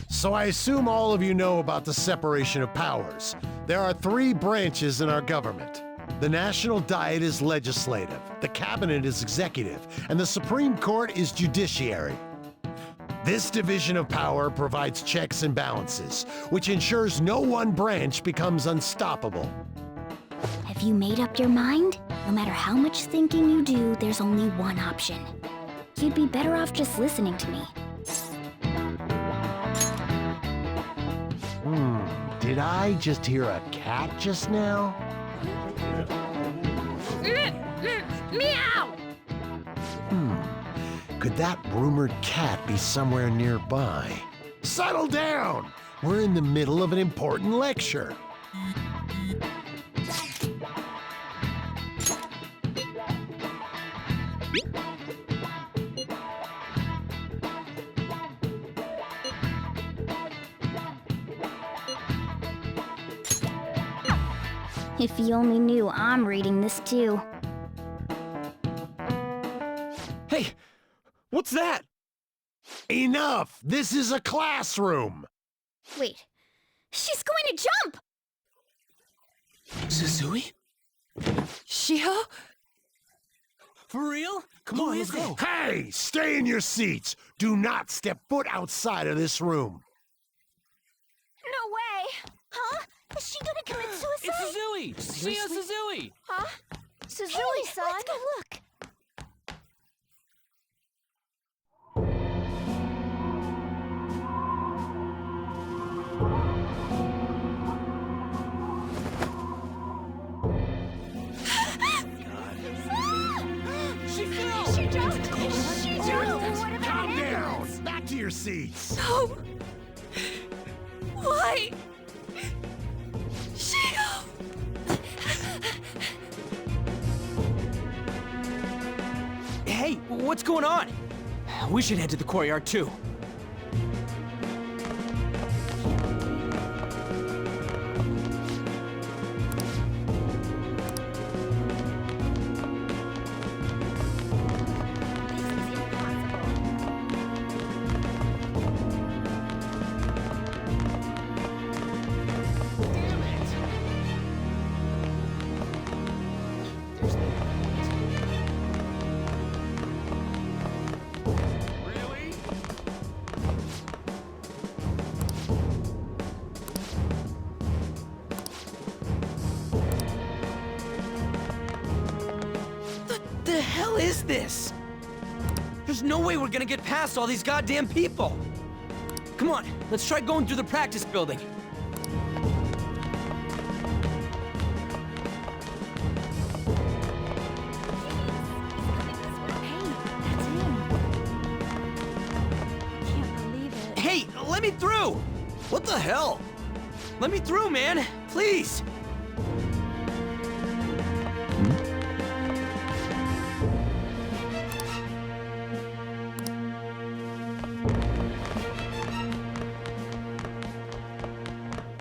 So I assume all of you know about the separation of powers. There are 3 branches in our government. The National Diet is legislative, the Cabinet is executive, and the Supreme Court is judiciary. This division of power provides checks and balances, which ensures no one branch becomes unstoppable. Have you made up your mind? No matter how much thinking you do, there's only one option. You'd be better off just listening to me. Did I just hear a cat just now? Meow! Could that rumored cat be somewhere nearby? Settle down! We're in the middle of an important lecture. If you only knew I'm reading this too. Hey, what's that? Enough! This is a classroom! Wait, she's going to jump! Suzui? Shiho? For real? Come on, let's go. Hey! Stay in your seats! Do not step foot outside of this room! No way! Huh? Is she gonna commit suicide? It's Suzui! Shio Suzui! Huh? Suzui-san? Let's go look! She fell! She jumped! She jumped! What about Calm an down! ambulance? Back to your seats! No! Why? Shio! Hey, what's going on? We should head to the courtyard too. The hell is this? There's no way we're gonna get past all these goddamn people. Come on, let's try going through the practice building. Hey, let me through! What the hell? Let me through, man! Please!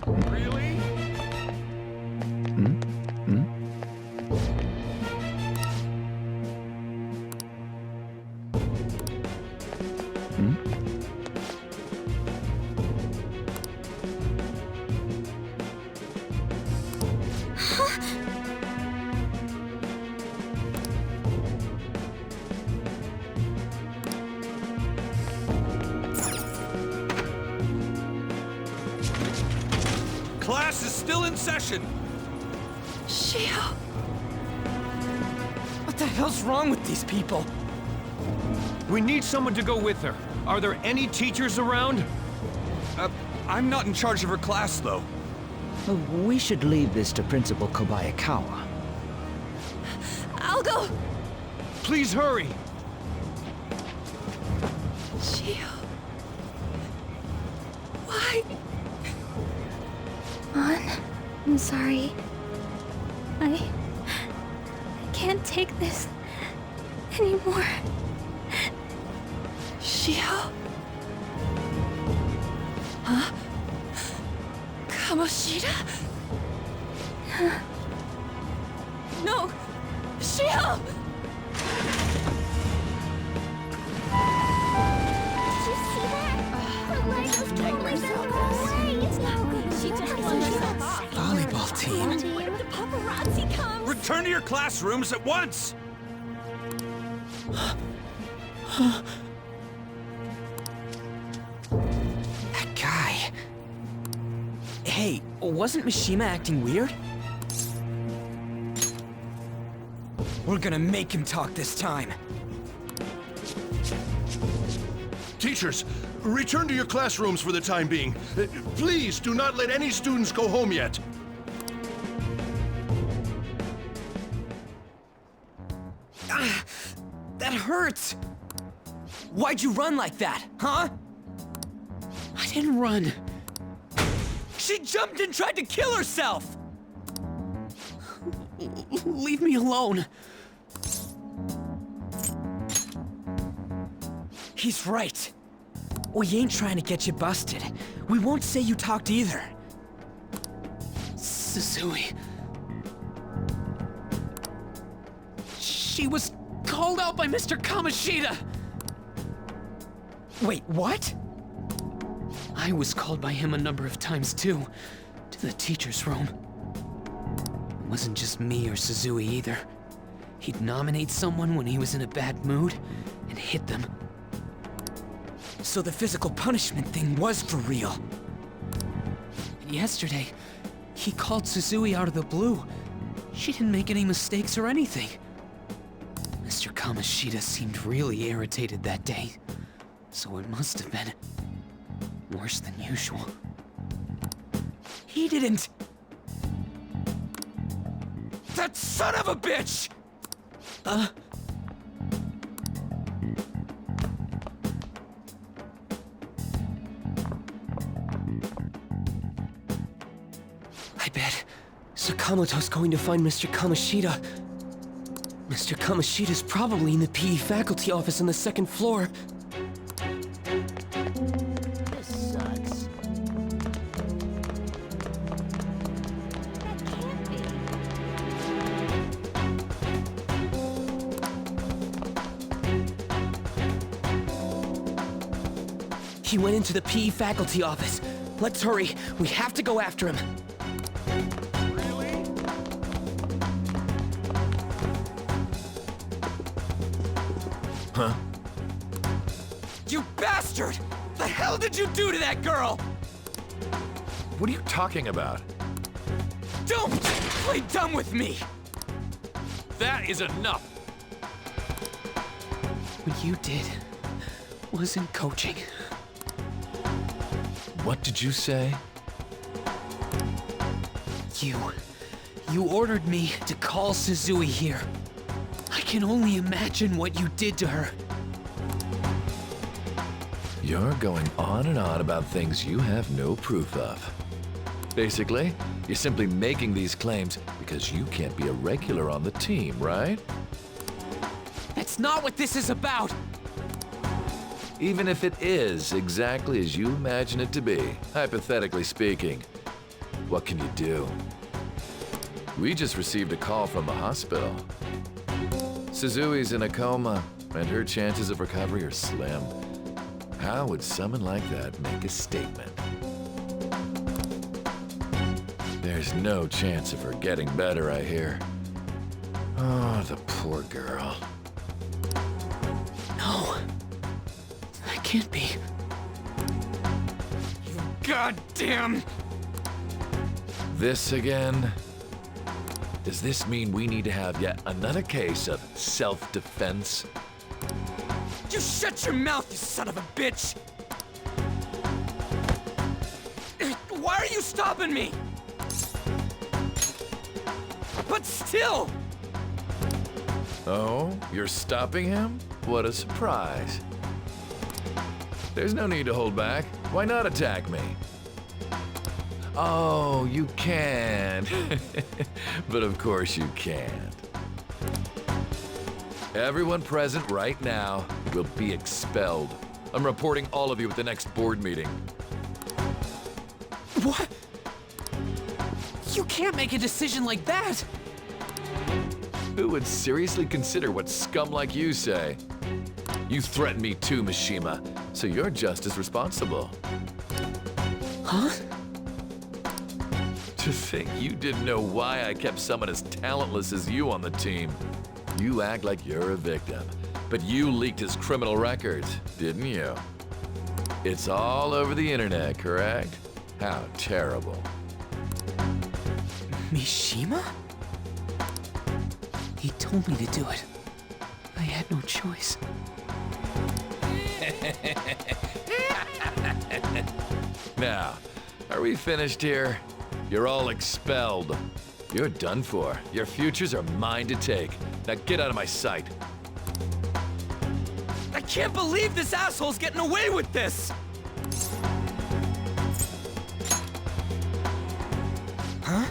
Really? Class is still in session. Shio! What the hell's wrong with these people? We need someone to go with her. Are there any teachers around? I'm not in charge of her class, though. We should leave this to Principal Kobayakawa. I'll go! Please hurry. Shio... I'm sorry. I can't take this anymore. Shio? Huh? Kamoshida? No! Shio! Did you see that? Her leg was totally so away. It's not good. She just Volleyball team. The paparazzi comes! Return to your classrooms at once! That guy. Hey, wasn't Mishima acting weird? We're gonna make him talk this time. Teachers, return to your classrooms for the time being. Please do not let any students go home yet. That hurts! Why'd you run like that, huh? I didn't run. She jumped and tried to kill herself! Leave me alone. He's right. We ain't trying to get you busted. We won't say you talked either. Suzui. She was called out by Mr. Kamoshida. Wait, what? I was called by him a number of times too, to the teacher's room. It wasn't just me or Suzui either. He'd nominate someone when he was in a bad mood and hit them. So the physical punishment thing was for real. And yesterday, he called Suzui out of the blue. She didn't make any mistakes or anything. Mr. Kamoshida seemed really irritated that day, so it must have been worse than usual. He didn't... That son of a bitch! I bet Sakamoto's going to find Mr. Kamoshida. Mr. Kamoshida's probably in the PE faculty office on the second floor. This sucks. That can't be. He went into the PE faculty office. Let's hurry. We have to go after him. Huh? You bastard! The hell did you do to that girl? What are you talking about? Don't play dumb with me! That is enough! What you did wasn't coaching. What did you say? You ordered me to call Suzui here. I can only imagine what you did to her. You're going on and on about things you have no proof of. Basically, you're simply making these claims because you can't be a regular on the team, right? That's not what this is about! Even if it is exactly as you imagine it to be, hypothetically speaking, what can you do? We just received a call from the hospital. Suzui's in a coma, and her chances of recovery are slim. How would someone like that make a statement? There's no chance of her getting better, I hear. Oh, the poor girl. No. That can't be. You goddamn... This again? Does this mean we need to have yet another case of self-defense? You shut your mouth, you son of a bitch! Why are you stopping me? But still! Oh, you're stopping him? What a surprise. There's no need to hold back. Why not attack me? Oh, you can. But of course you can't. Everyone present right now will be expelled. I'm reporting all of you at the next board meeting. What? You can't make a decision like that! Who would seriously consider what scum like you say? You threatened me too, Mishima, so you're just as responsible. Huh? To think you didn't know why I kept someone as talentless as you on the team. You act like you're a victim, but you leaked his criminal records, didn't you? It's all over the internet, correct? How terrible. Mishima? He told me to do it. I had no choice. Now, are we finished here? You're all expelled. You're done for. Your futures are mine to take. Now get out of my sight. I can't believe this asshole's getting away with this! Huh?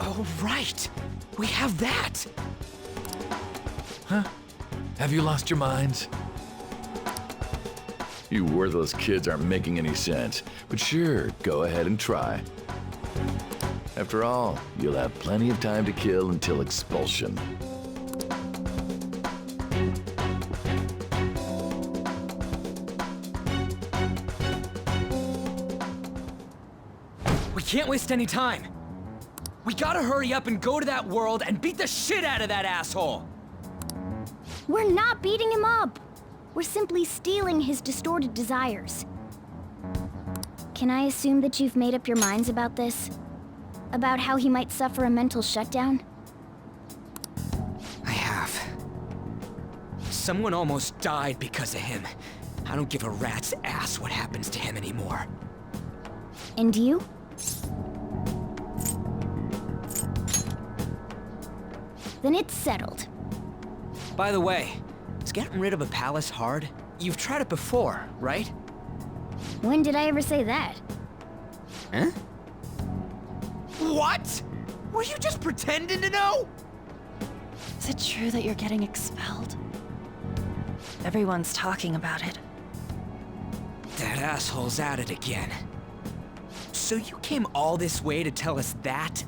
Oh, right. We have that. Huh? Have you lost your minds? You worthless kids aren't making any sense, but sure, go ahead and try. After all, you'll have plenty of time to kill until expulsion. We can't waste any time. We gotta hurry up and go to that world and beat the shit out of that asshole! We're not beating him up. We're simply stealing his distorted desires. Can I assume that you've made up your minds about this? About how he might suffer a mental shutdown? I have. Someone almost died because of him. I don't give a rat's ass what happens to him anymore. And you? Then it's settled. By the way, is getting rid of a palace hard? You've tried it before, right? When did I ever say that? Huh? What? Were you just pretending to know? Is it true that you're getting expelled? Everyone's talking about it. That asshole's at it again. So you came all this way to tell us that?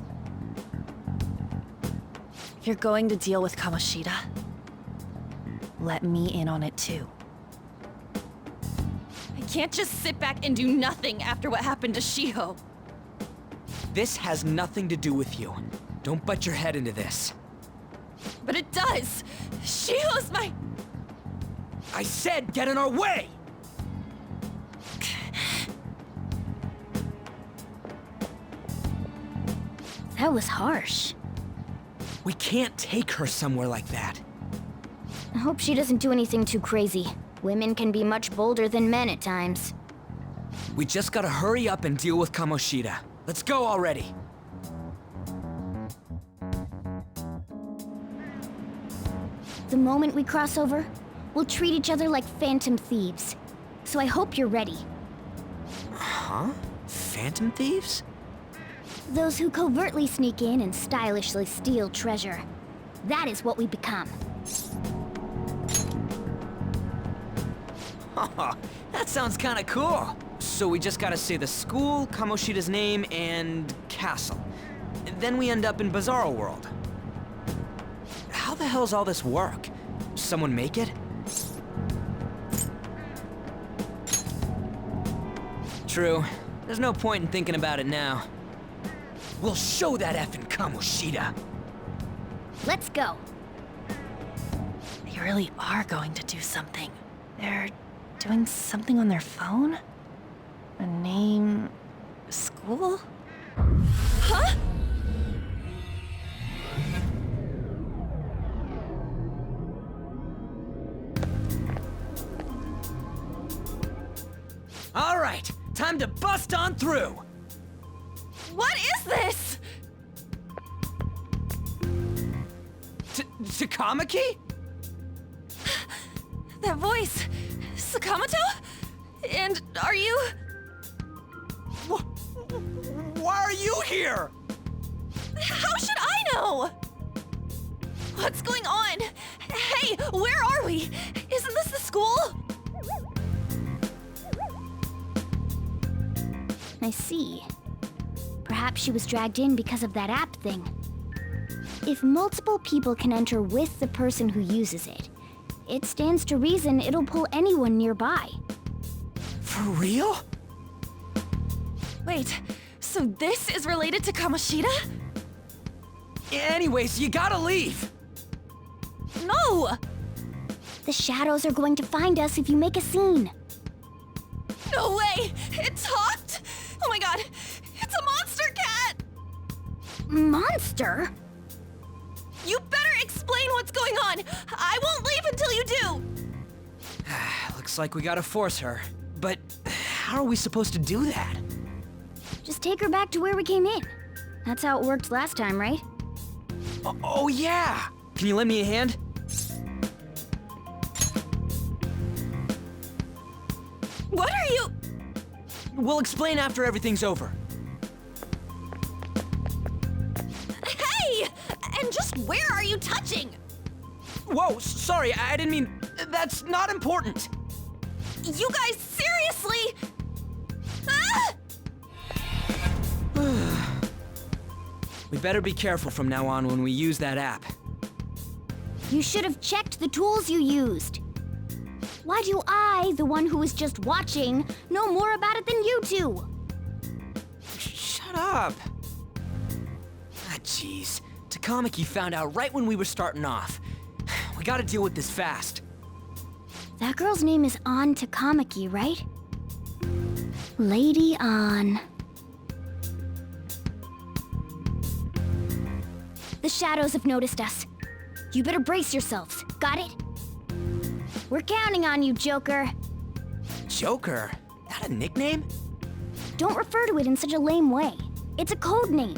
You're going to deal with Kamoshida? Let me in on it too. I can't just sit back and do nothing after what happened to Shiho. This has nothing to do with you. Don't butt your head into this. But it does! Shiho's my... I said get in our way! That was harsh. We can't take her somewhere like that. I hope she doesn't do anything too crazy. Women can be much bolder than men at times. We just gotta hurry up and deal with Kamoshida. Let's go already. The moment we cross over, we'll treat each other like phantom thieves. So I hope you're ready. Huh? Phantom thieves? Those who covertly sneak in and stylishly steal treasure. That is what we become. That sounds kinda cool. So we just gotta say the school, Kamoshida's name, and castle. And then we end up in Bizarro World. How the hell's all this work? Someone make it? True. There's no point in thinking about it now. We'll show that effing Kamoshida. Let's go. They really are going to do something. They're doing something on their phone? A name... school? Huh? All right, time to bust on through. What is this? Takamaki? That voice... Sakamoto? And are you... Why are you here? How should I know? What's going on? Hey, where are we? Isn't this the school? I see. Perhaps she was dragged in because of that app thing. If multiple people can enter with the person who uses it, it stands to reason it'll pull anyone nearby. For real? Wait, so this is related to Kamoshida? Anyways, you gotta leave. No! The shadows are going to find us if you make a scene. No way! It talked! Oh my god! It's a monster cat! Monster? You better explain what's going on! I won't leave until you do! Looks like we gotta force her. But how are we supposed to do that? Just take her back to where we came in. That's how it worked last time, right? Oh yeah! Can you lend me a hand? What are you... We'll explain after everything's over. Hey! And just where are you touching? Whoa, sorry, I didn't mean... That's not important. You guys, seriously? Ah! We better be careful from now on when we use that app. You should have checked the tools you used. Why do I, the one who was just watching, know more about it than you two? Shut up. Ah, jeez. Takamaki found out right when we were starting off. We gotta deal with this fast. That girl's name is An Takamaki, right? Lady An. The shadows have noticed us. You better brace yourselves. Got it? We're counting on you, Joker. Joker? That a nickname? Don't refer to it in such a lame way. It's a code name.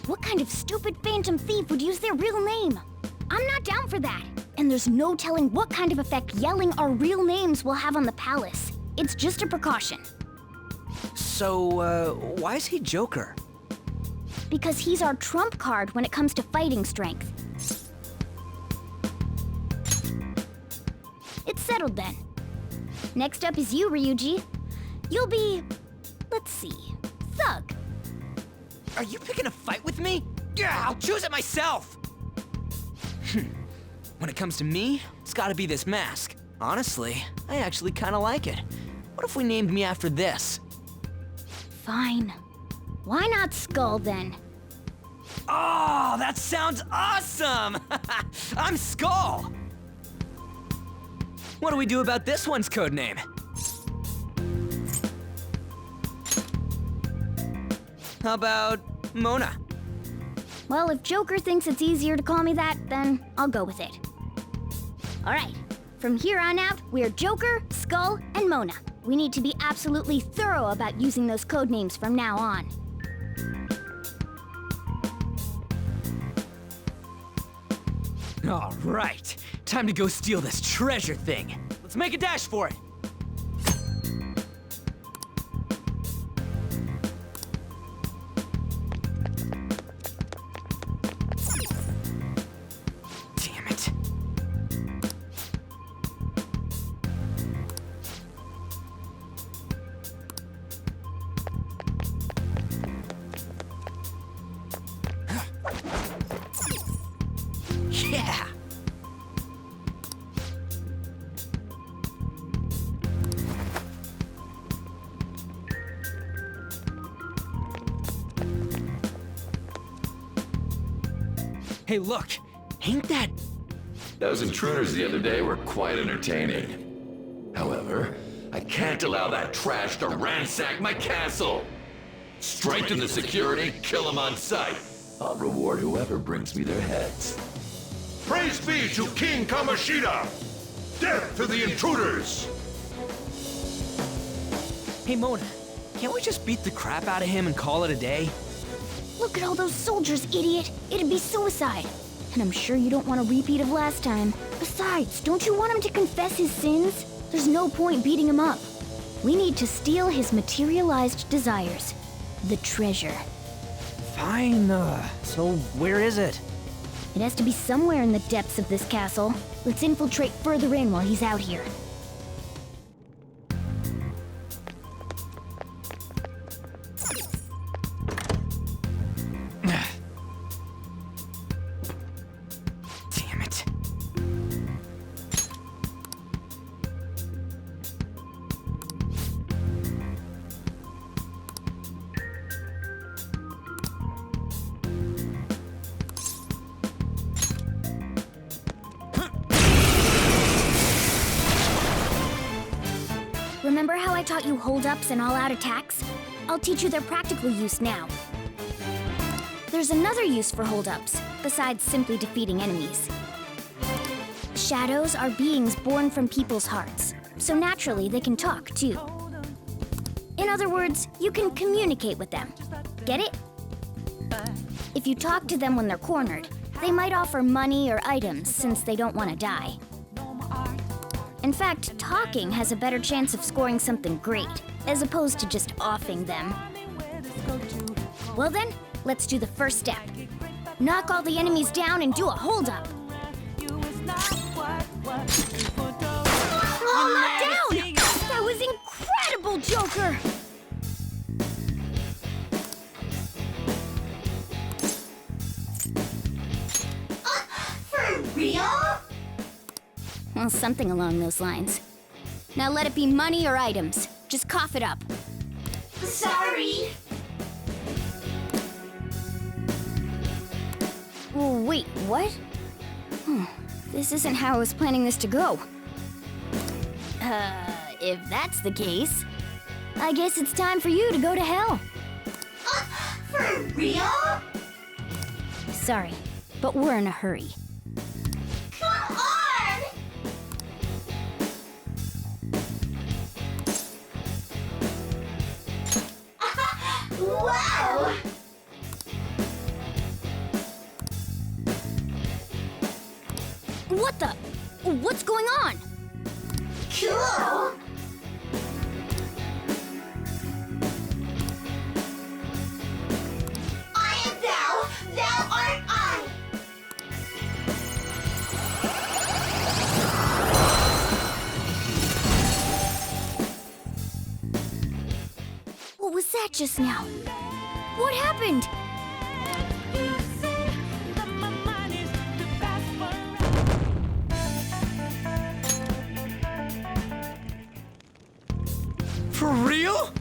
What kind of stupid phantom thief would use their real name? I'm not down for that. And there's no telling what kind of effect yelling our real names will have on the palace. It's just a precaution. So, why is he Joker? Because he's our trump card when it comes to fighting strength. It's settled then. Next up is you, Ryuji. You'll be... let's see... Thug. Are you picking a fight with me? Yeah, I'll choose it myself! When it comes to me, it's gotta be this mask. Honestly, I actually kinda like it. What if we named me after this? Fine. Why not Skull, then? Oh, that sounds awesome! I'm Skull! What do we do about this one's code name? How about Mona? Well, if Joker thinks it's easier to call me that, then I'll go with it. Alright, from here on out, we're Joker, Skull, and Mona. We need to be absolutely thorough about using those code names from now on. All right, time to go steal this treasure thing. Let's make a dash for it. Damn it. Yeah! Hey, look! Ain't that... Those intruders the other day were quite entertaining. However, I can't allow that trash to ransack my castle! Strengthen the security, kill them on sight. I'll reward whoever brings me their heads. Praise be to King Kamoshida! Death to the intruders! Hey, Mona, can't we just beat the crap out of him and call it a day? Look at all those soldiers, idiot! It'd be suicide. And I'm sure you don't want a repeat of last time. Besides, don't you want him to confess his sins? There's no point beating him up. We need to steal his materialized desires. the treasure. Fine, so where is it? It has to be somewhere in the depths of this castle. Let's infiltrate further in while he's out here. Damn it. Remember how I taught you hold-ups and all-out attacks? I'll teach you their practical use now. There's another use for hold-ups, besides simply defeating enemies. Shadows are beings born from people's hearts, so naturally they can talk, too. In other words, you can communicate with them. Get it? If you talk to them when they're cornered, they might offer money or items since they don't want to die. In fact, talking has a better chance of scoring something great, as opposed to just offing them. Well then, let's do the first step. Knock all the enemies down and do a hold-up. All knocked down! That was incredible, Joker! For real? Well, something along those lines. Now let it be money or items. Just cough it up. Sorry. Oh, wait, what? This isn't how I was planning this to go. If that's the case, I guess it's time for you to go to hell. For real? Sorry, but we're in a hurry. Come on! Wow! What the? What's going on? Cool! I am thou, thou art I! What was that just now? What happened? For real?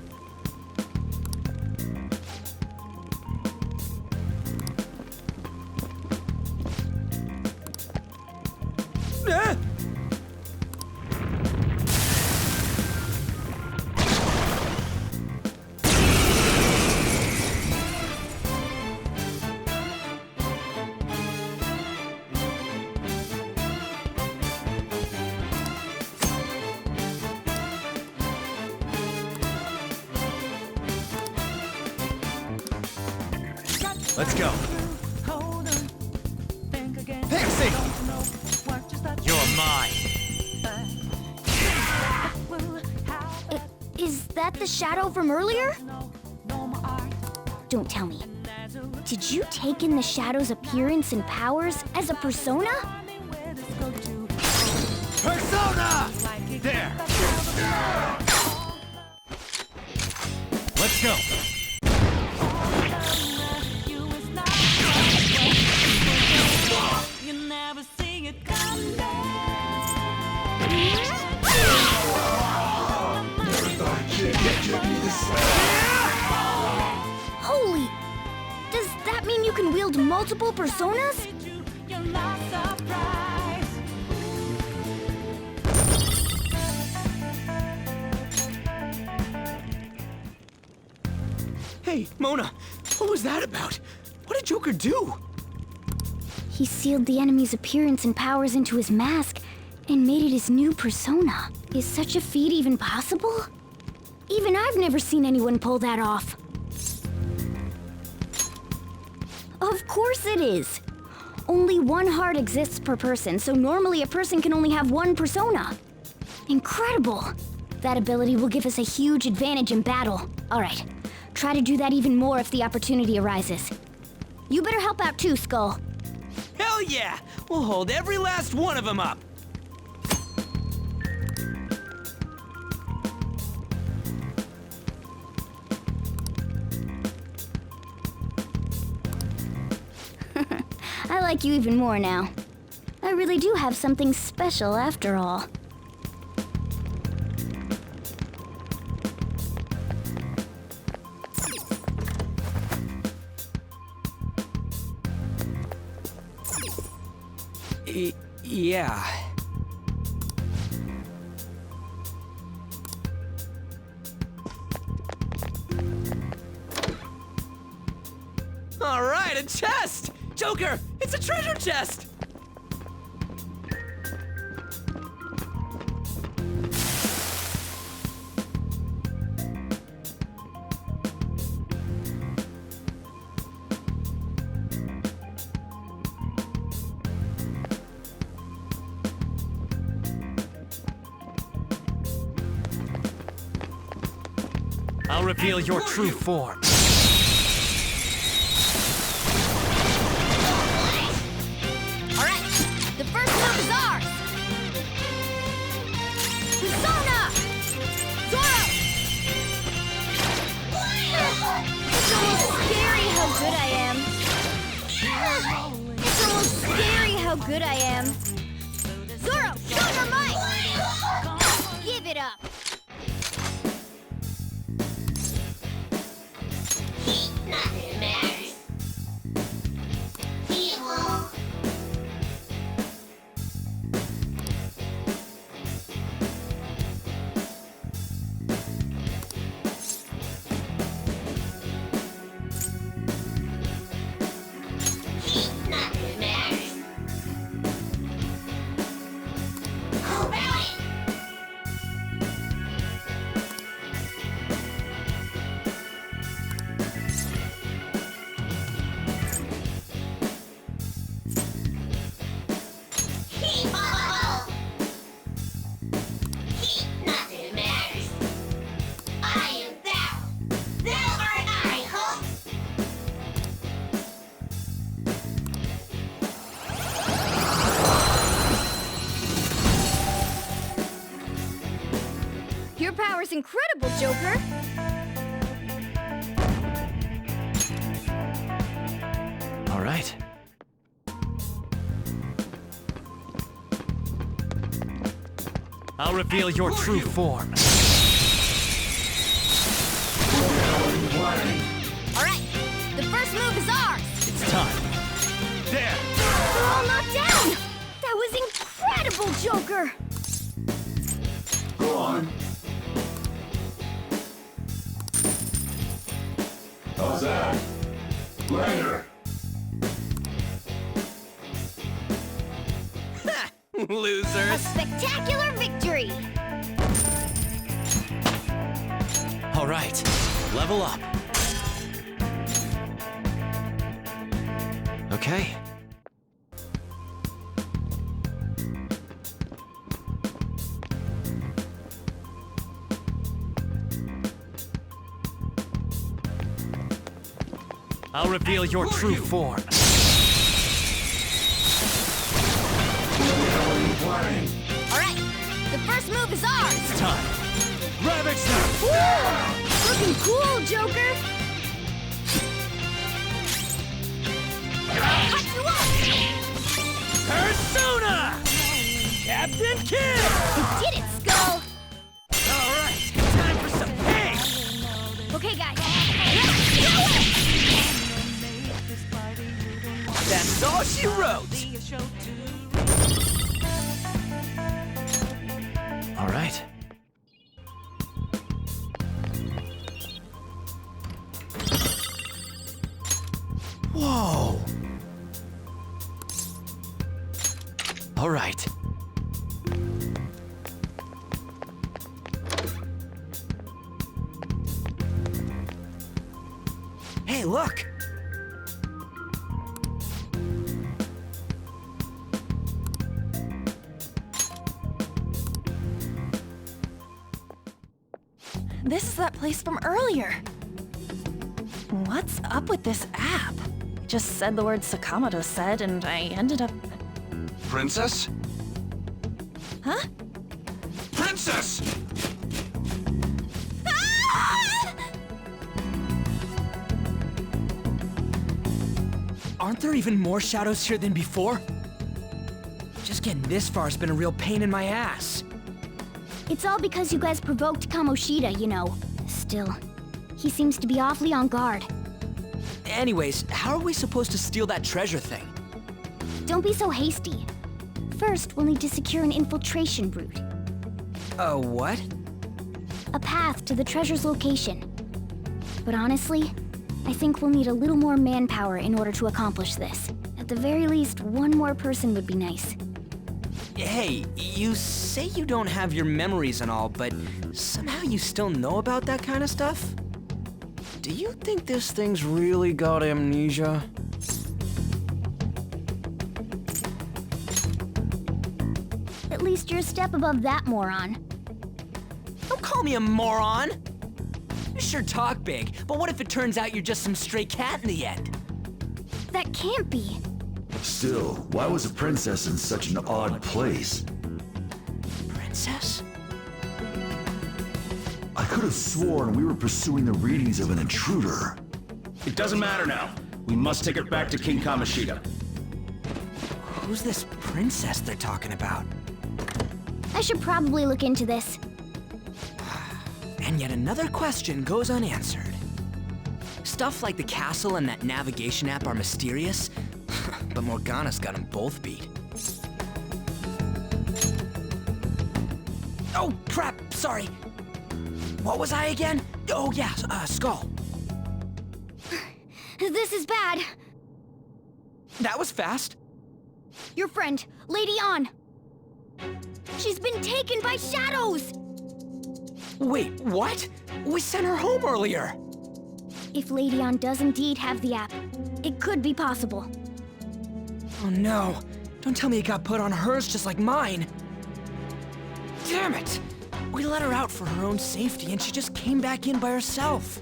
Let's go. Pixie! You're mine. Is that the shadow from earlier? Don't tell me. Did you take in the shadow's appearance and powers as a persona? Persona! There. Let's go. Holy! Does that mean you can wield multiple personas? Hey, Mona, what was that about? What did Joker do? He sealed the enemy's appearance and powers into his mask and made it his new persona. Is such a feat even possible? Even I've never seen anyone pull that off. Of course it is. Only one heart exists per person, so normally a person can only have one persona. Incredible! That ability will give us a huge advantage in battle. All right, try to do that even more if the opportunity arises. You better help out too, Skull. Hell yeah! We'll hold every last one of them up! I like you even more now. I really do have something special after all. Yeah. All right, a chest! Joker, it's a treasure chest! I'll reveal your true form. Alright, the first move is ours! Persona! Zoro! It's almost scary how good I am. It's almost scary how good I am. Zoro, show your might! Give it up! Nothing matters. Evil. Nothing matters. How about it? Nothing matters. I am thou. Thou art I, huh? Your power's incredible, Joker! All right. I'll reveal your true form. Alright, the first move is ours! It's time. There! We're all knocked down! That was incredible, Joker! Go on. How's that? Later. A Losers! spectacular victory! All right. Level up. Okay. I'll reveal your true form. Alright, the first move is ours! It's time. Ravage them! Woo! Looking cool, Joker! I'll cut you off! Persona! Captain Kid! You did it, Skull! All right, time for some pain! Okay, guys. Now, That's all she wrote! All right. Whoa! All right. Hey, look! This is that place from earlier. What's up with this app? I just said the word Sakamoto said, and I ended up... Princess? Huh? Princess! Aren't there even more shadows here than before? Just getting this far has been a real pain in my ass. It's all because you guys provoked Kamoshida, you know. Still, he seems to be awfully on guard. Anyways, how are we supposed to steal that treasure thing? Don't be so hasty. First, we'll need to secure an infiltration route. What? A path to the treasure's location. But honestly, I think we'll need a little more manpower in order to accomplish this. At the very least, one more person would be nice. Hey, you say you don't have your memories and all, but somehow you still know about that kind of stuff? Do you think this thing's really got amnesia? At least you're a step above that, moron. Don't call me a moron! You sure talk big, but what if it turns out you're just some stray cat in the end? That can't be. Still, why was a princess in such an odd place? Princess? I could have sworn we were pursuing the readings of an intruder. It doesn't matter now. We must take her back to King Kamoshida. Who's this princess they're talking about? I should probably look into this. And yet another question goes unanswered. Stuff like the castle and that navigation app are mysterious, but Morgana's got them both beat. Oh, crap, sorry. What was I again? Oh, yeah, Skull. This is bad. That was fast. Your friend, Lady An. She's been taken by shadows! Wait, what? We sent her home earlier. If Lady An does indeed have the app, it could be possible. Oh no, don't tell me it got put on hers just like mine. Damn it! We let her out for her own safety and she just came back in by herself.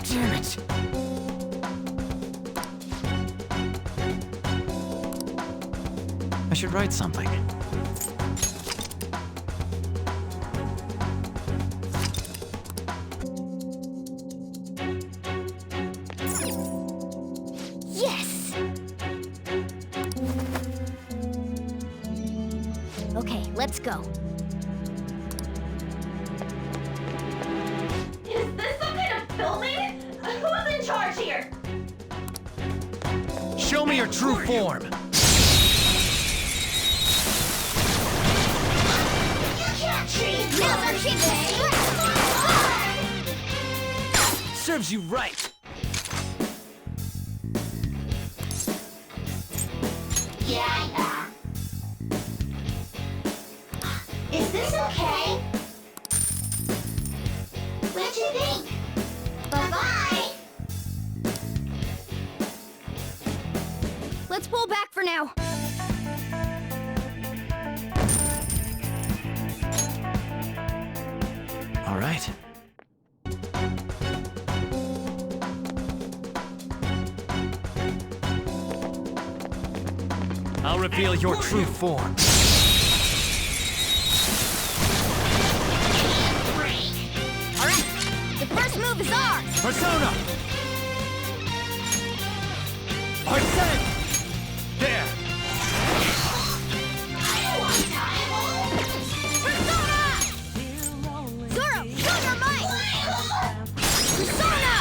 Damn it. I should write something. Yes! Okay, let's go. Is this some kind of building? Who's in charge here? Show me your true form! Serves you right. Yeah. Is this okay? What do you think? Bye-bye! Let's pull back for now. All right. I'll reveal your true form. Alright, the first move is ours! Persona! Arsene! There! Persona! Zoro, use your might! Persona!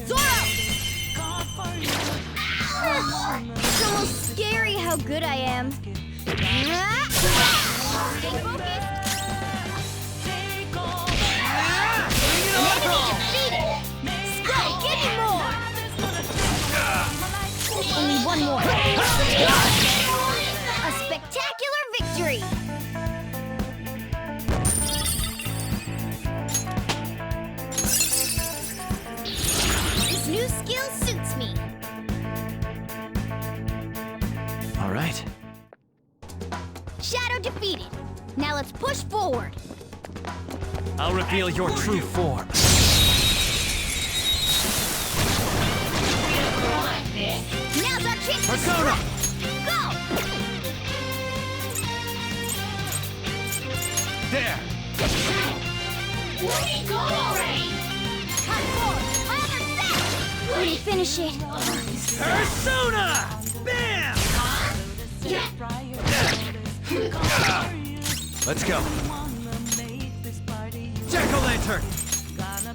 Zoro! It's almost scary how good I am. Stay focused! Skull, give me more! Only one more. A spectacular victory! This new skill suits me. All right. Shadow defeated. Now let's push forward. I'll reveal your true form. Now's our chance to Persona! go! There! Let me go already! Hot forward! My other set! Let me finish it. Persona! Bam! Let's go. Jack-o'-lantern!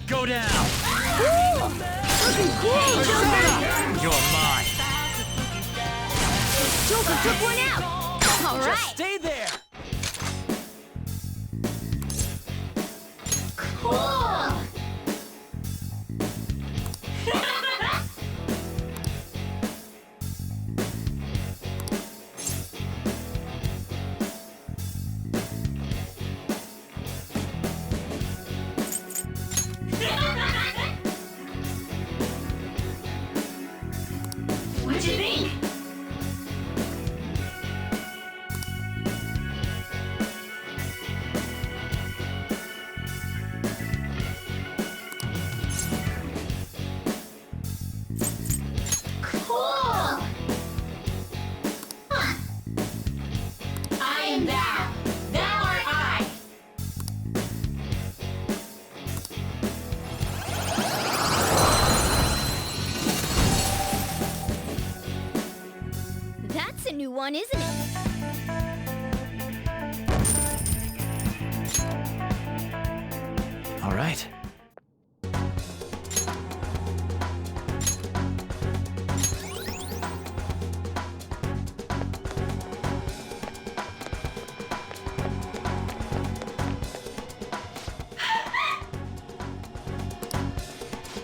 Go down! Looking cool, Persona! You're mine. Joker took one out! All Just right! stay there! Cool! What'd you think? Cool! Huh. I am thou. Thou art I. That's a new one, isn't it? All right.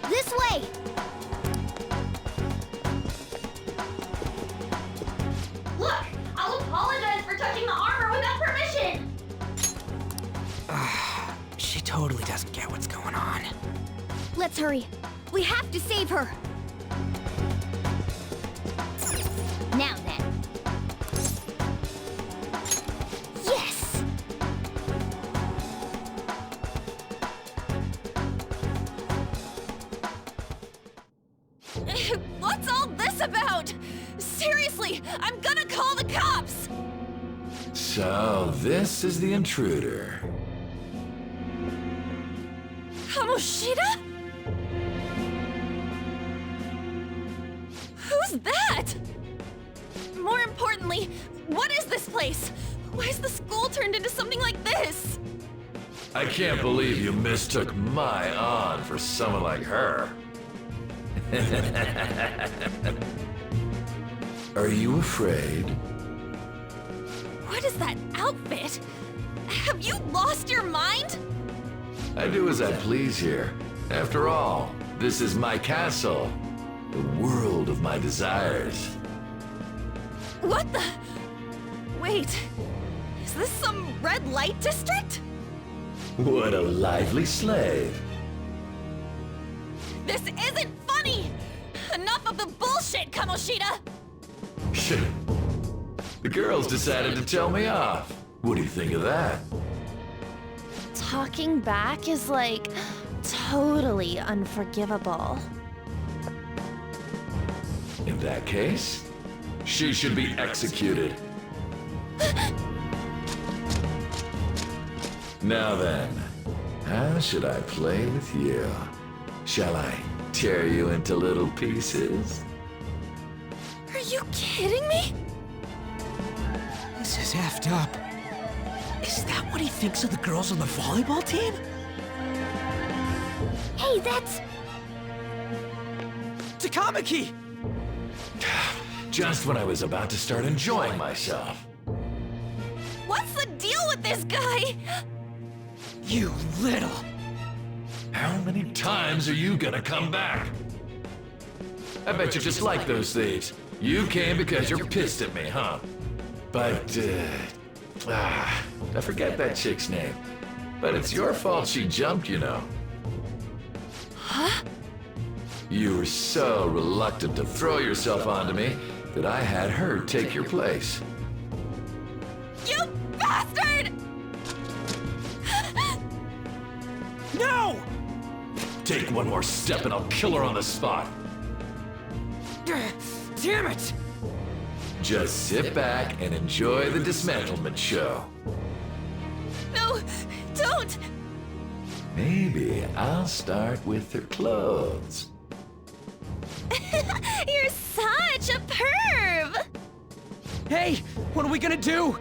This way! Look! I'll apologize for touching the armor without permission! She totally doesn't get what's going on. Let's hurry. We have to save her. Now then. Yes! What's all this about? Seriously, I'm gonna call the cops! So, this is the intruder. Kamoshida? Who's that? More importantly, what is this place? Why is the school turned into something like this? I can't believe you mistook my An for someone like her. Are you afraid? What is that outfit? Have you lost your mind? I do as I please here. After all, this is my castle. The world of my desires. What the? Wait, is this some red light district? What a lively slave. This isn't funny! Enough of the bullshit, Kamoshida! Shit. The girls decided to tell me off. What do you think of that? Talking back is like totally unforgivable. In that case, she should be executed. Now then, how should I play with you? Shall I tear you into little pieces? Are you kidding me? This is effed up. Is that what he thinks of the girls on the volleyball team? Hey, that's... Takamaki! Just when I was about to start enjoying myself. What's the deal with this guy? You little... How many times are you gonna come back? I bet you just like those thieves. You came because you're pissed at me, huh? But, I forget that chick's name. But it's your fault she jumped, you know. Huh? You were so reluctant to throw yourself onto me that I had her take your place. You bastard! Take one more step and I'll kill her on the spot. Damn it! Just sit back and enjoy the dismantlement show. No, don't! Maybe I'll start with her clothes. You're such a perv! Hey, what are we gonna do?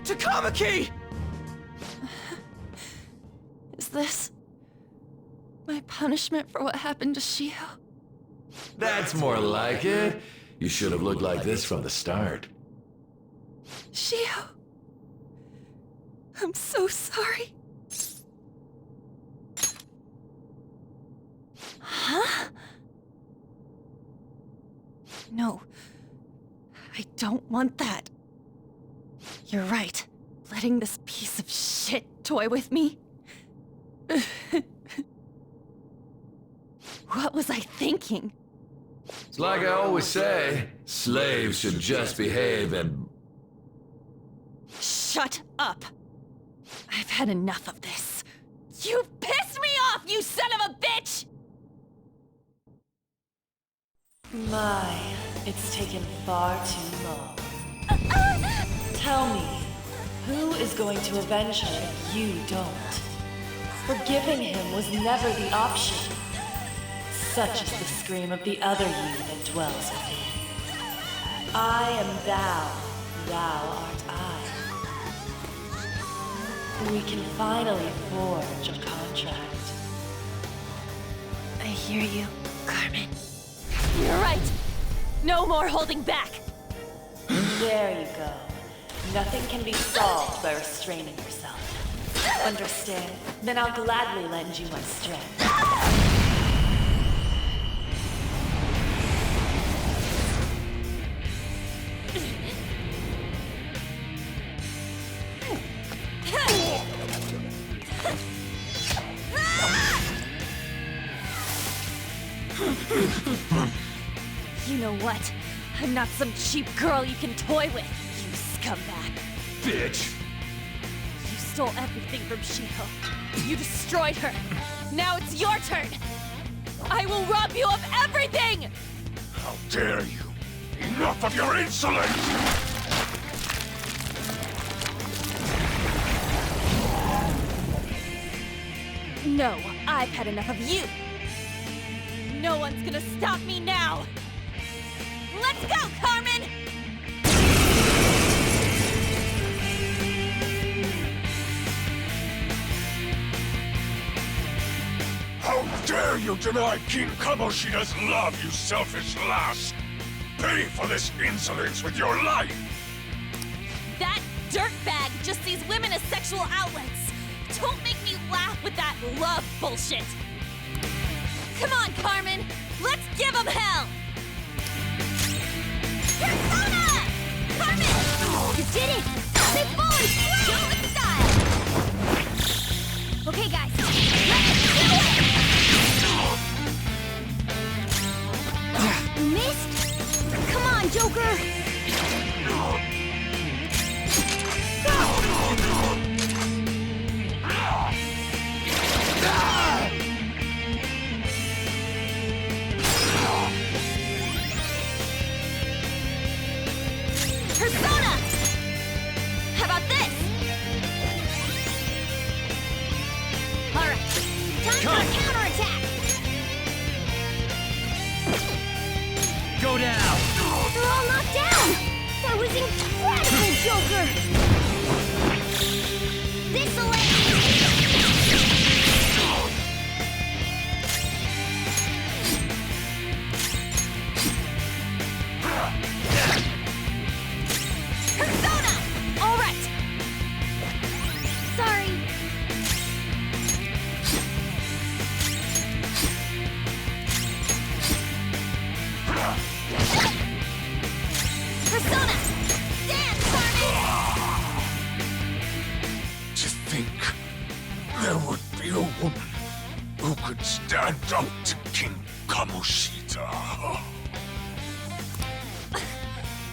Takamaki! Is this my punishment for what happened to Shio? That's more like it. You should have looked like this from the start. Shio, I'm so sorry. Huh? No, I don't want that. You're right. Letting this piece of shit toy with me? What was I thinking? It's like I always say, slaves should just behave and... Shut up! I've had enough of this. You pissed me off, you son of a bitch! My, it's taken far too long. Tell me, who is going to avenge her if you don't? Forgiving him was never the option. Such is the scream of the other you that dwells within. I am thou, thou art I. We can finally forge a contract. I hear you, Carmen. You're right! No more holding back! There you go. Nothing can be solved by restraining yourself. Understand? Then I'll gladly lend you my strength. You know what? I'm not some cheap girl you can toy with, you scumbag. Bitch! You stole everything from Shiho. You destroyed her. Now it's your turn. I will rob you of everything! How dare you! Enough of your insolence! No, I've had enough of you. No one's gonna stop me now. Let's go, Carmen! How dare you deny King Kamoshida's love, you selfish lass! Pay for this insolence with your life! That dirtbag just sees women as sexual outlets. Don't make me laugh with that love bullshit. Come on, Carmen! Let's give him hell! Persona! Carmen! You did it! They fall and slow! Show the style! Okay, guys, let's do it! You missed? Come on, Joker! Persona! How about this? Alright, time for a counterattack! Go down! They're all knocked down! That was incredible, Joker! This'll Persona! All right. Sorry. Persona! Dance, Carmen! To think there would be a woman who could stand up to King Kamoshida.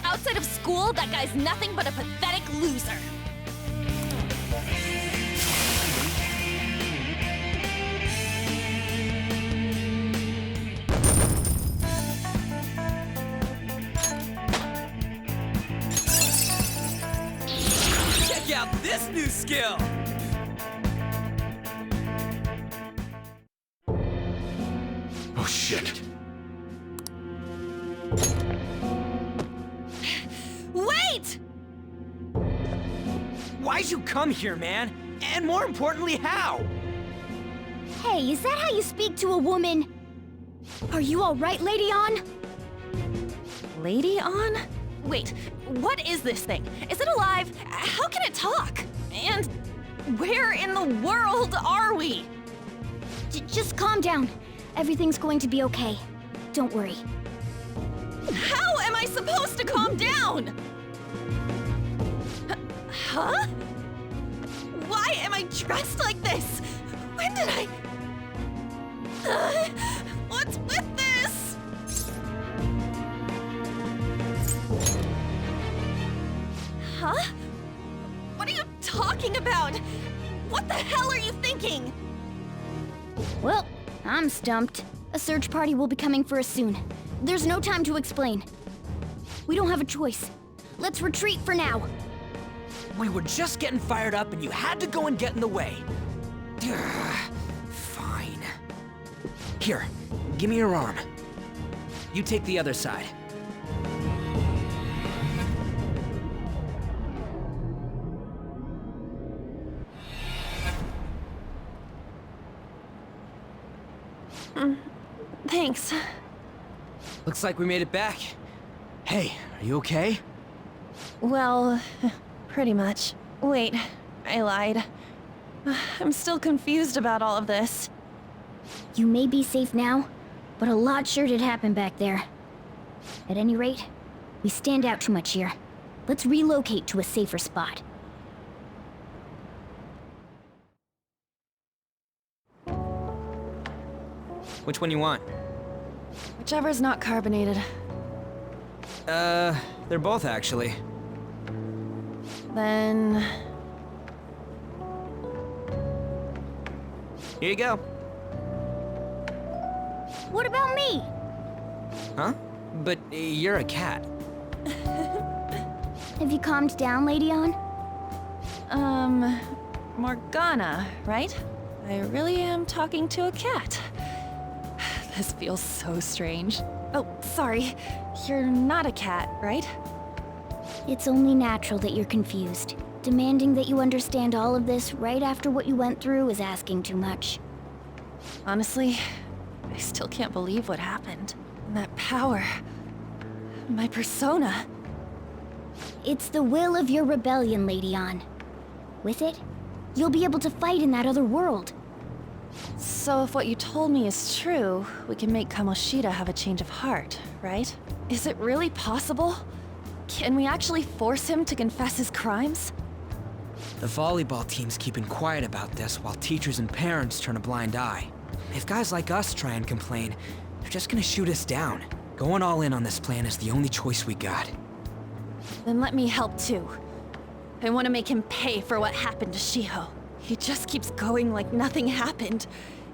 Outside of school, that guy's nothing but a pathetic loser. out this new skill! Oh shit. Wait! Why'd you come here, man? And more importantly, how? Hey, is that how you speak to a woman? Are you all right, Lady On? Lady On? Wait, what is this thing? Is it alive? How can it talk? And where in the world are we? Just calm down. Everything's going to be okay. Don't worry. How am I supposed to calm down? Huh? Why am I dressed like this? When did I... what's with this? Huh? What are you talking about? What the hell are you thinking? Well, I'm stumped. A search party will be coming for us soon. There's no time to explain. We don't have a choice. Let's retreat for now. We were just getting fired up and you had to go and get in the way. Fine. Here, give me your arm. You take the other side. Thanks. Looks like we made it back. Hey, are you okay? Well, pretty much. Wait, I lied. I'm still confused about all of this. You may be safe now, but a lot sure did happen back there. At any rate, we stand out too much here. Let's relocate to a safer spot. Which one you want? Whichever's not carbonated. They're both actually. Then... Here you go. What about me? Huh? But you're a cat. Have you calmed down, Lady On? Morgana, right? I really am talking to a cat. This feels so strange. Oh, sorry. You're not a cat, right? It's only natural that you're confused. Demanding that you understand all of this right after what you went through is asking too much. Honestly, I still can't believe what happened. And that power. My persona. It's the will of your rebellion, Lady On. With it, you'll be able to fight in that other world. So if what you told me is true, we can make Kamoshida have a change of heart, right? Is it really possible? Can we actually force him to confess his crimes? The volleyball team's keeping quiet about this while teachers and parents turn a blind eye. If guys like us try and complain, they're just gonna shoot us down. Going all in on this plan is the only choice we got. Then let me help too. I want to make him pay for what happened to Shiho. He just keeps going like nothing happened,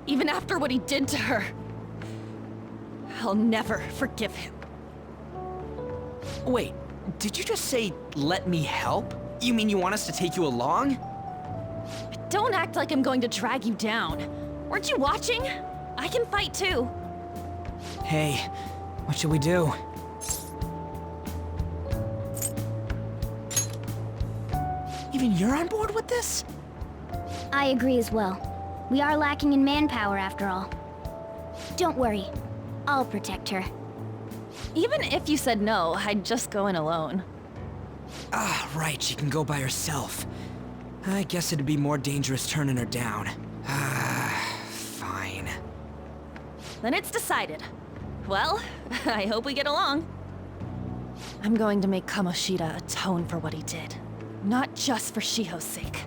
even after what he did to her. I'll never forgive him. Wait, did you just say, let me help? You mean you want us to take you along? Don't act like I'm going to drag you down. Weren't you watching? I can fight too. Hey, what should we do? Even you're on board with this? I agree as well. We are lacking in manpower after all. Don't worry. I'll protect her. Even if you said no, I'd just go in alone. Ah, right, she can go by herself. I guess it'd be more dangerous turning her down. Ah, fine. Then it's decided. Well, I hope we get along. I'm going to make Kamoshida atone for what he did. Not just for Shiho's sake,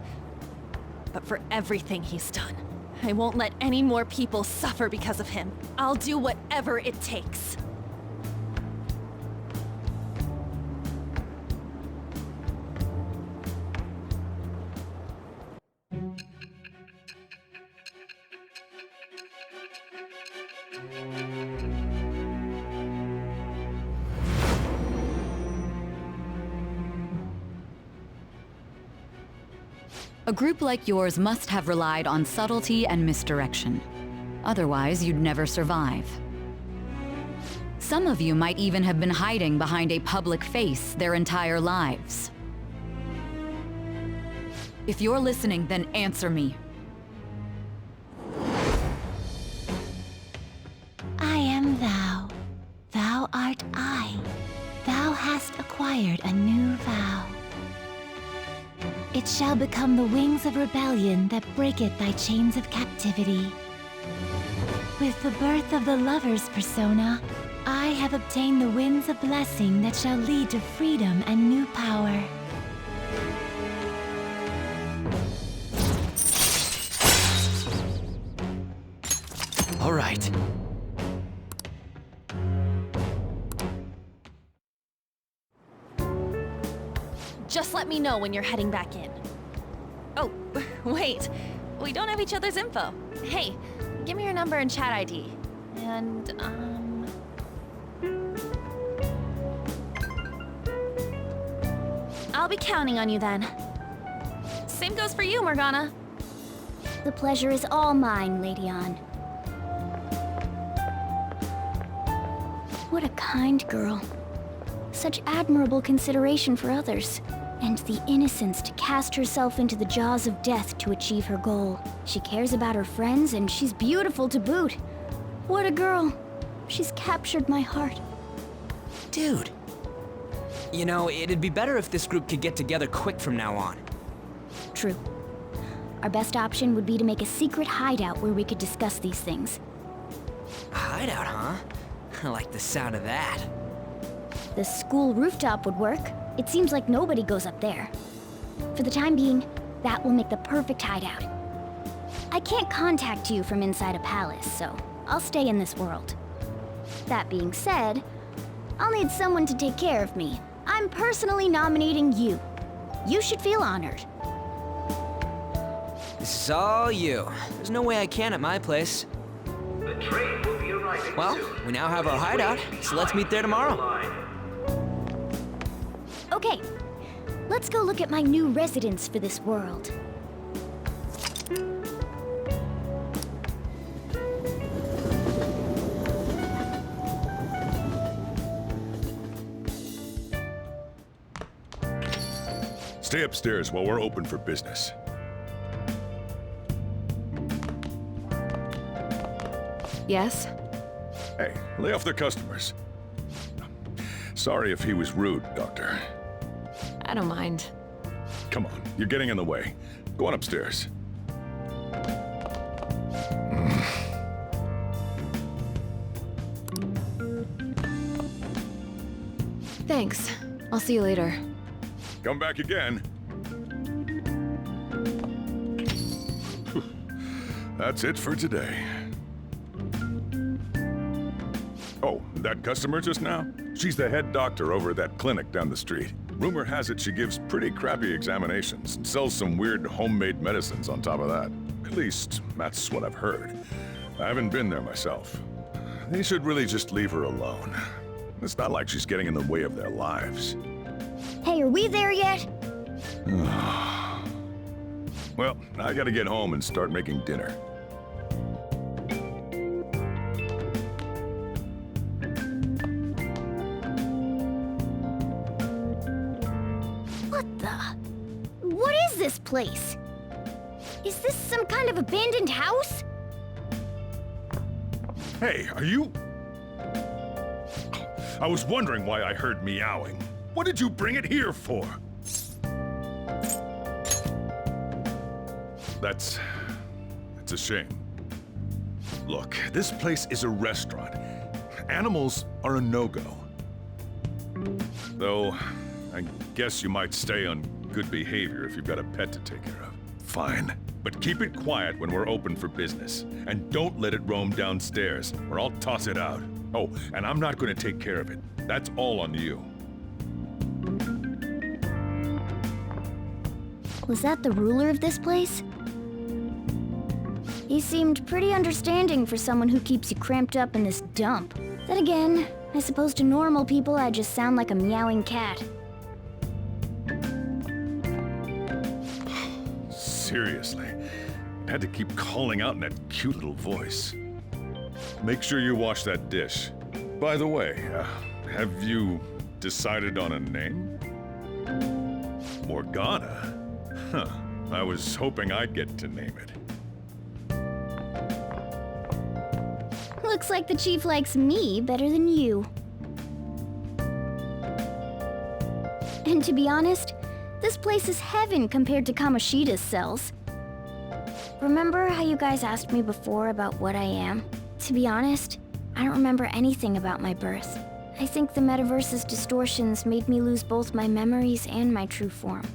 but for everything he's done. I won't let any more people suffer because of him. I'll do whatever it takes. A group like yours must have relied on subtlety and misdirection. Otherwise, you'd never survive. Some of you might even have been hiding behind a public face their entire lives. If you're listening, then answer me. I am thou. Thou art I. Thou hast acquired a new vow. It shall become the wings of rebellion that breaketh thy chains of captivity. With the birth of the lover's persona, I have obtained the winds of blessing that shall lead to freedom and new power. All right. Just let me know when you're heading back in. Oh, wait. We don't have each other's info. Hey, give me your number and chat ID. And, I'll be counting on you then. Same goes for you, Morgana. The pleasure is all mine, Lady Ann. What a kind girl. Such admirable consideration for others. And the innocence to cast herself into the jaws of death to achieve her goal. She cares about her friends, and she's beautiful to boot. What a girl. She's captured my heart. Dude. You know, it'd be better if this group could get together quick from now on. True. Our best option would be to make a secret hideout where we could discuss these things. A hideout, huh? I like the sound of that. The school rooftop would work. It seems like nobody goes up there. For the time being, that will make the perfect hideout. I can't contact you from inside a palace, so I'll stay in this world. That being said, I'll need someone to take care of me. I'm personally nominating you. You should feel honored. This is all you. There's no way I can at my place. The train will be arriving well, soon. we now have our hideout, so let's meet there tomorrow. Okay, let's go look at my new residence for this world. Stay upstairs while we're open for business. Yes? Hey, lay off the customers. Sorry if he was rude, Doctor. I don't mind. Come on, you're getting in the way. Go on upstairs. Thanks. I'll see you later. Come back again. That's it for today. Oh, that customer just now? She's the head doctor over at that clinic down the street. Rumor has it she gives pretty crappy examinations and sells some weird homemade medicines on top of that. At least, that's what I've heard. I haven't been there myself. They should really just leave her alone. It's not like she's getting in the way of their lives. Hey, are we there yet? Well, I gotta get home and start making dinner. What is this place? Is this some kind of abandoned house? Hey, are you... I was wondering why I heard meowing. What did you bring it here for? That's a shame. Look, this place is a restaurant. Animals are a no-go. Though, I guess you might stay on good behavior if you've got a pet to take care of. Fine, but keep it quiet when we're open for business. And don't let it roam downstairs, or I'll toss it out. Oh, and I'm not going to take care of it. That's all on you. Was that the ruler of this place? He seemed pretty understanding for someone who keeps you cramped up in this dump. Then again, I suppose to normal people I just sound like a meowing cat. seriously. Had to keep calling out in that cute little voice. Make sure you wash that dish. By the way, have you decided on a name? Morgana? Huh. I was hoping I'd get to name it. Looks like the chief likes me better than you. And to be honest, this place is heaven compared to Kamoshida's cells. Remember how you guys asked me before about what I am? To be honest, I don't remember anything about my birth. I think the metaverse's distortions made me lose both my memories and my true form.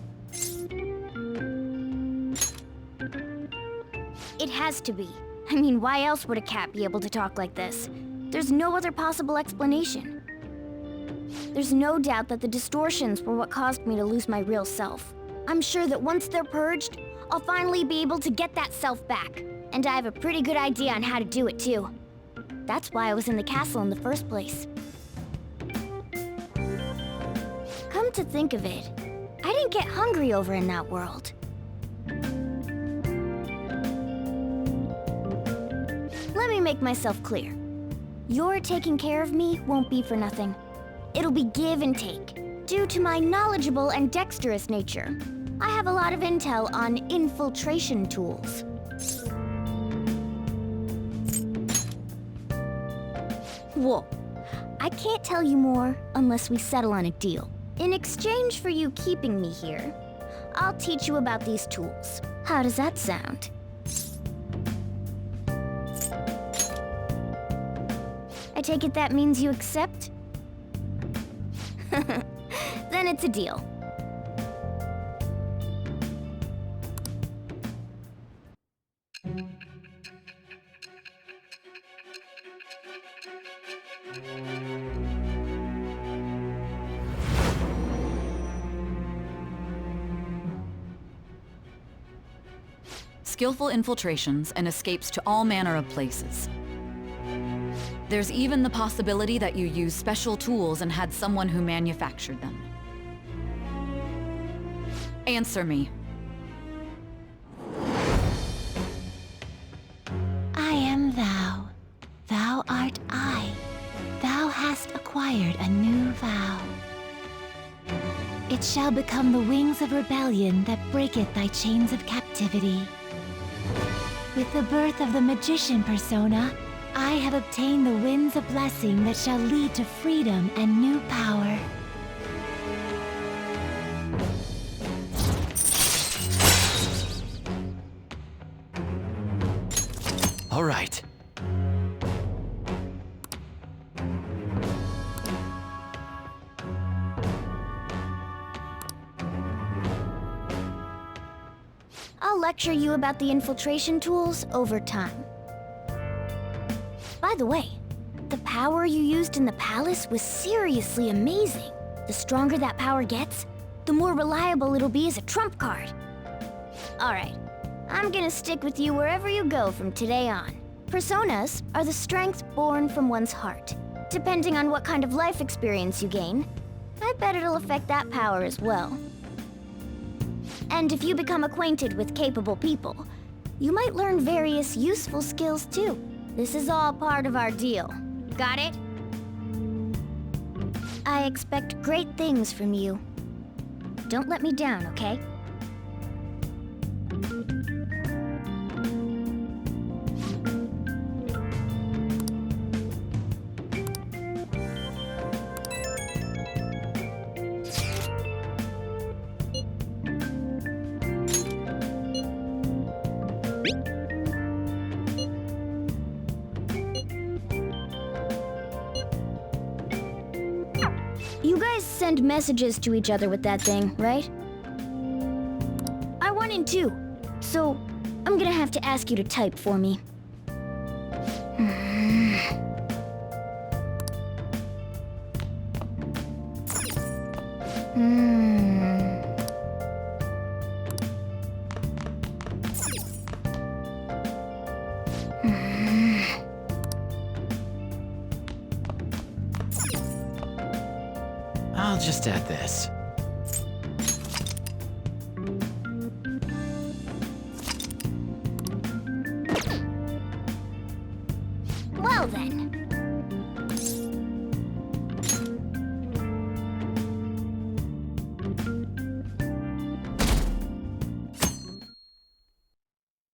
It has to be. I mean, why else would a cat be able to talk like this? There's no other possible explanation. There's no doubt that the distortions were what caused me to lose my real self. I'm sure that once they're purged, I'll finally be able to get that self back. And I have a pretty good idea on how to do it too. That's why I was in the castle in the first place. Come to think of it, I didn't get hungry over in that world. Let me make myself clear. Your taking care of me won't be for nothing. It'll be give and take. Due to my knowledgeable and dexterous nature, I have a lot of intel on infiltration tools. Whoa. I can't tell you more unless we settle on a deal. In exchange for you keeping me here, I'll teach you about these tools. How does that sound? I take it that means you accept? Then it's a deal. Skillful infiltrations and escapes to all manner of places. There's even the possibility that you used special tools and had someone who manufactured them. Answer me. I am thou. Thou art I. Thou hast acquired a new vow. It shall become the wings of rebellion that breaketh thy chains of captivity. With the birth of the magician persona, I have obtained the winds of blessing that shall lead to freedom and new power. All right. I'll lecture you about the infiltration tools over time. By the way, the power you used in the palace was seriously amazing. The stronger that power gets, the more reliable it'll be as a trump card. All right, I'm gonna stick with you wherever you go from today on. Personas are the strength born from one's heart. Depending on what kind of life experience you gain, I bet it'll affect that power as well. And if you become acquainted with capable people, you might learn various useful skills too. This is all part of our deal. Got it? I expect great things from you. Don't let me down, okay? You guys send messages to each other with that thing, right? I want in too, so I'm gonna have to ask you to type for me. I'll just add this. Well then,